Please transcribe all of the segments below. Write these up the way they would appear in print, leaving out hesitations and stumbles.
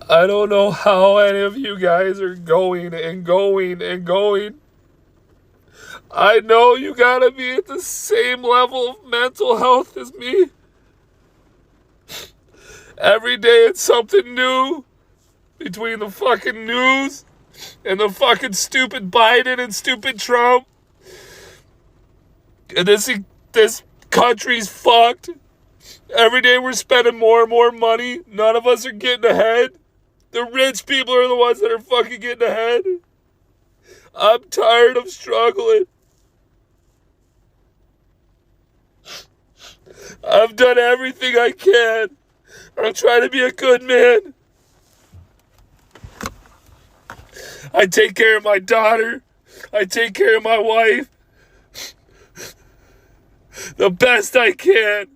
I don't know how any of you guys are going and going and going. I know you gotta be at the same level of mental health as me. Every day it's something new between the fucking news and the fucking stupid Biden and stupid Trump. And this country's fucked. Every day we're spending more and more money. None of us are getting ahead. The rich people are the ones that are fucking getting ahead. I'm tired of struggling. I've done everything I can. I'm trying to be a good man. I take care of my daughter. I take care of my wife. The best I can.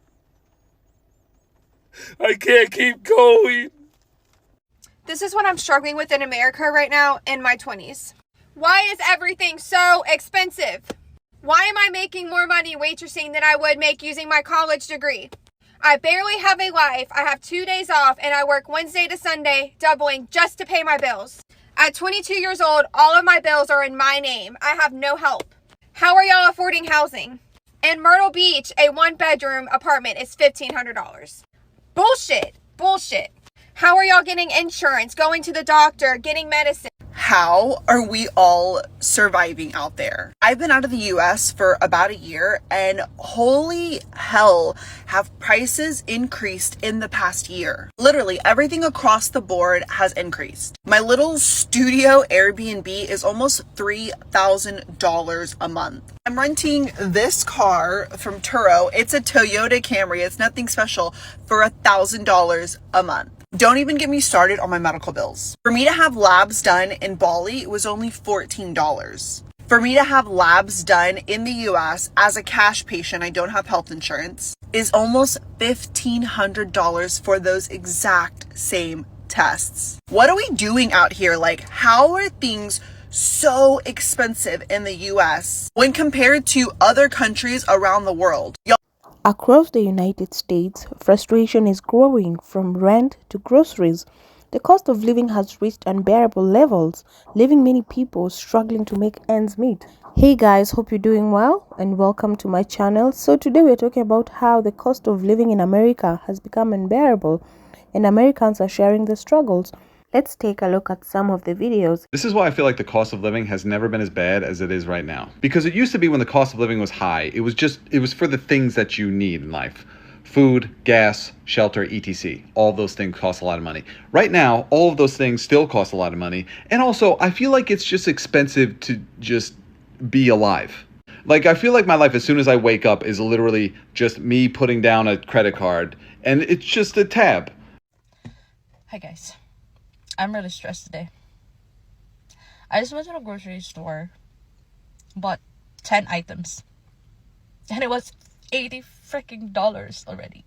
I can't keep going. This is what I'm struggling with in America right now in my 20s. Why is everything so expensive? Why am I making more money waitressing than I would make using my college degree? I barely have a life. I have 2 days off and I work Wednesday to Sunday, doubling just to pay my bills. At 22 years old, all of my bills are in my name. I have no help. How are y'all affording housing? In Myrtle Beach, a 1-bedroom apartment is $1,500. Bullshit. How are y'all getting insurance, going to the doctor, getting medicine? How are we all surviving out there? I've been out of the US for about a year, and holy hell, have prices increased in the past year. Literally everything across the board has increased. My little studio Airbnb is almost $3,000 a month. I'm renting this car from Turo. It's a Toyota Camry. It's nothing special, for $1,000 a month. Don't even get me started on my medical bills. For me to have labs done in Bali, it was only $14. For me to have labs done in the US as a cash patient, I don't have health insurance, is almost $1,500 for those exact same tests. What are we doing out here? Like, how are things so expensive in the US when compared to other countries around the world? Across the United States, frustration is growing from rent to groceries. The cost of living has reached unbearable levels, leaving many people struggling to make ends meet. Hey guys, hope you're doing well and welcome to my channel. So today we're talking about how the cost of living in America has become unbearable and Americans are sharing the struggles. Let's take a look at some of the videos. This is why I feel like the cost of living has never been as bad as it is right now. Because it used to be when the cost of living was high, it was for the things that you need in life. Food, gas, shelter, etc. All those things cost a lot of money. Right now, all of those things still cost a lot of money. And also, I feel like it's just expensive to just be alive. Like, I feel like my life as soon as I wake up is literally just me putting down a credit card and it's just a tab. Hi guys. I'm really stressed today. I just went to the grocery store, bought 10 items, and it was $80 freaking already.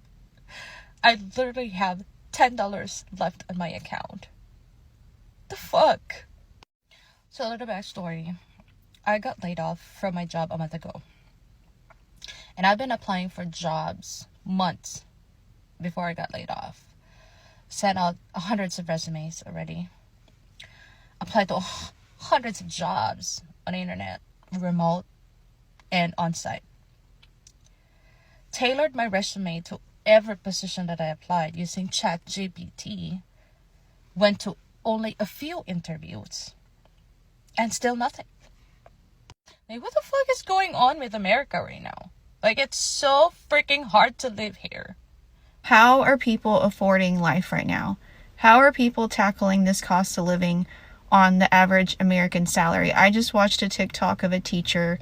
I literally have $10 left on my account. The fuck? So a little backstory. I got laid off from my job a month ago. And I've been applying for jobs months before I got laid off. Sent out hundreds of resumes already. Applied to hundreds of jobs on the internet, remote and on-site. Tailored my resume to every position that I applied using ChatGPT. Went to only a few interviews. And still nothing. Like, what the fuck is going on with America right now? Like, it's so freaking hard to live here. How are people affording life right now? How are people tackling this cost of living on the average American salary? I just watched a TikTok of a teacher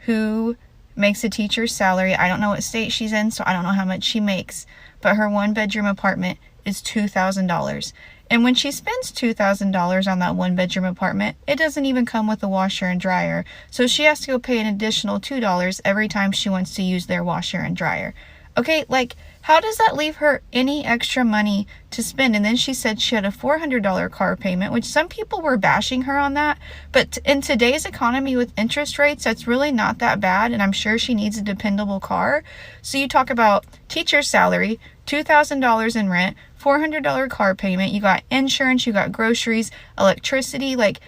who makes a teacher's salary. I don't know what state she's in, so I don't know how much she makes, but her 1-bedroom apartment is $2,000. And when she spends $2,000 on that 1-bedroom apartment, it doesn't even come with a washer and dryer. So she has to go pay an additional $2 every time she wants to use their washer and dryer. Okay, like, how does that leave her any extra money to spend? And then she said she had a $400 car payment, which some people were bashing her on that. But in today's economy with interest rates, that's really not that bad. And I'm sure she needs a dependable car. So you talk about teacher's salary, $2,000 in rent, $400 car payment, you got insurance, you got groceries, electricity. Like,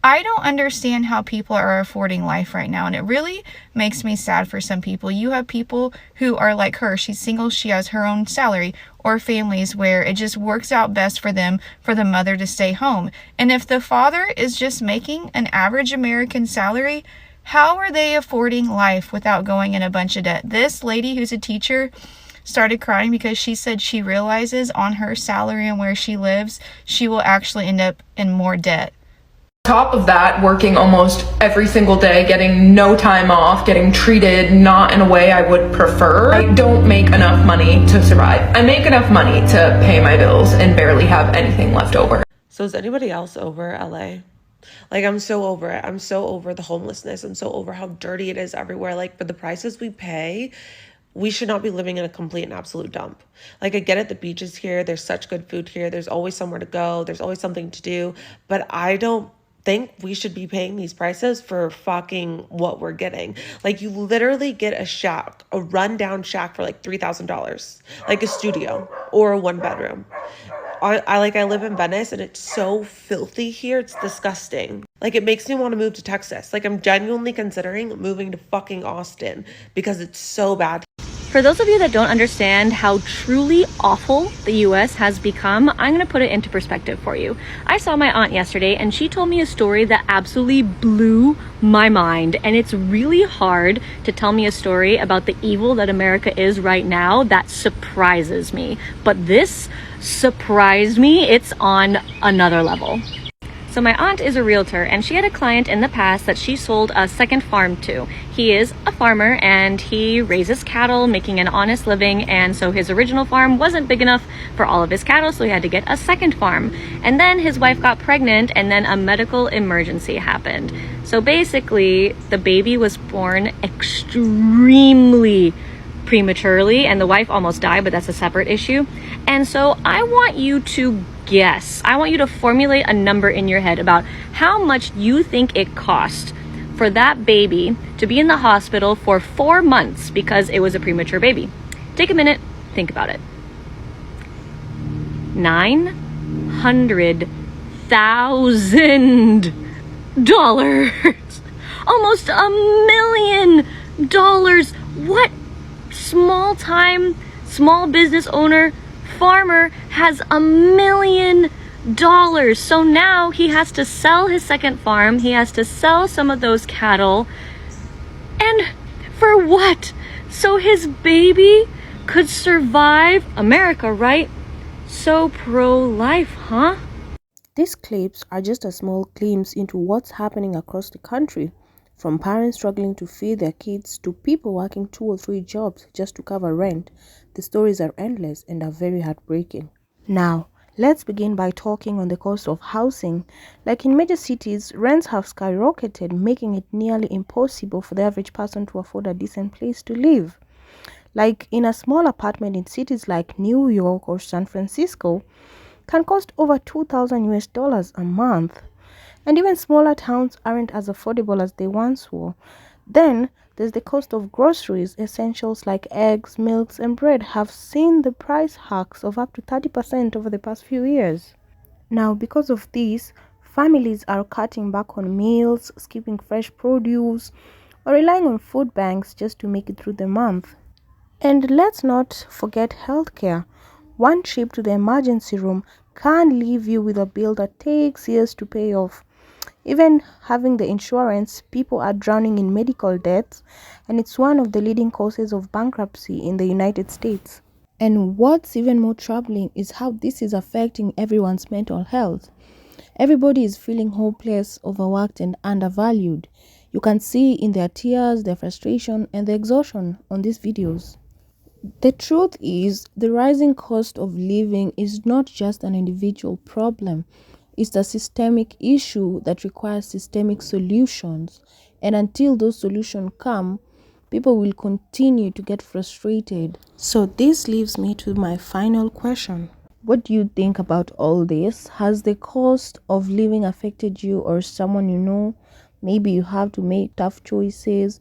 I don't understand how people are affording life right now, and it really makes me sad for some people. You have people who are like her. She's single, she has her own salary, or families where it just works out best for them for the mother to stay home. And if the father is just making an average American salary, how are they affording life without going in a bunch of debt? This lady who's a teacher started crying because she said she realizes on her salary and where she lives, she will actually end up in more debt. Top of that, working almost every single day, getting no time off, getting treated not in a way I would prefer. I don't make enough money to survive. I make enough money to pay my bills and barely have anything left over. So is anybody else over LA? Like, I'm so over it. I'm so over the homelessness. I'm so over how dirty it is everywhere. Like, for the prices we pay, we should not be living in a complete and absolute dump. Like, I get it, the beach is here. There's such good food here. There's always somewhere to go. There's always something to do. But I don't think we should be paying these prices for fucking what we're getting. Like, you literally get a shack, a rundown shack for like $3,000, like a studio or a 1-bedroom. I live in Venice, and it's so filthy here. It's disgusting. Like, it makes me want to move to Texas. Like, I'm genuinely considering moving to fucking Austin because it's so bad. For those of you that don't understand how truly awful the US has become, I'm going to put it into perspective for you. I saw my aunt yesterday, and she told me a story that absolutely blew my mind. And it's really hard to tell me a story about the evil that America is right now that surprises me. But this surprised me. It's on another level. So my aunt is a realtor, and she had a client in the past that she sold a second farm to. He is a farmer, and he raises cattle, making an honest living, and so his original farm wasn't big enough for all of his cattle, so he had to get a second farm. And then his wife got pregnant, and then a medical emergency happened. So basically, the baby was born extremely prematurely, and the wife almost died, but that's a separate issue. And so I want you to guess. I want you to formulate a number in your head about how much you think it cost for that baby to be in the hospital for 4 months because it was a premature baby. Take a minute, think about it. $900,000. Almost $1 million. What small business owner, farmer has $1 million? So now he has to sell his second farm. He has to sell some of those cattle. And for what? So his baby could survive. America, right? So pro-life, huh? These clips are just a small glimpse into what's happening across the country. From parents struggling to feed their kids to people working 2 or 3 jobs just to cover rent, the stories are endless and are very heartbreaking. Now, let's begin by talking on the cost of housing. Like in major cities, rents have skyrocketed, making it nearly impossible for the average person to afford a decent place to live. Like in a small apartment in cities like New York or San Francisco, can cost over $2,000 a month. And even smaller towns aren't as affordable as they once were. Then there's the cost of groceries. Essentials like eggs, milks, and bread have seen the price hikes of up to 30% over the past few years. Now, because of this, families are cutting back on meals, skipping fresh produce, or relying on food banks just to make it through the month. And let's not forget healthcare. One trip to the emergency room can leave you with a bill that takes years to pay off. Even having the insurance, people are drowning in medical debts, and it's one of the leading causes of bankruptcy in the United States. And what's even more troubling is how this is affecting everyone's mental health. Everybody is feeling hopeless, overworked, and undervalued. You can see in their tears, their frustration, and the exhaustion on these videos. The truth is, the rising cost of living is not just an individual problem. It's a systemic issue that requires systemic solutions. And until those solutions come, people will continue to get frustrated. So this leaves me to my final question. What do you think about all this? Has the cost of living affected you or someone you know? Maybe you have to make tough choices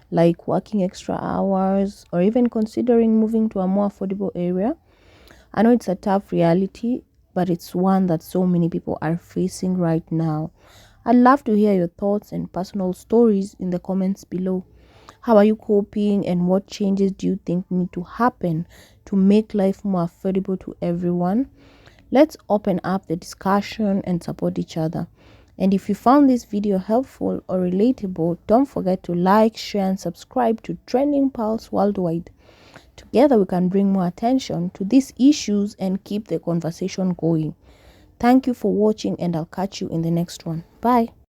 like working extra hours or even considering moving to a more affordable area. I know it's a tough reality, but it's one that so many people are facing right now. I'd love to hear your thoughts and personal stories in the comments below. How are you coping, and what changes do you think need to happen to make life more affordable to everyone? Let's open up the discussion and support each other. And if you found this video helpful or relatable, don't forget to like, share, and subscribe to Trending Pulse Worldwide. Together we can bring more attention to these issues and keep the conversation going. Thank you for watching, and I'll catch you in the next one. Bye.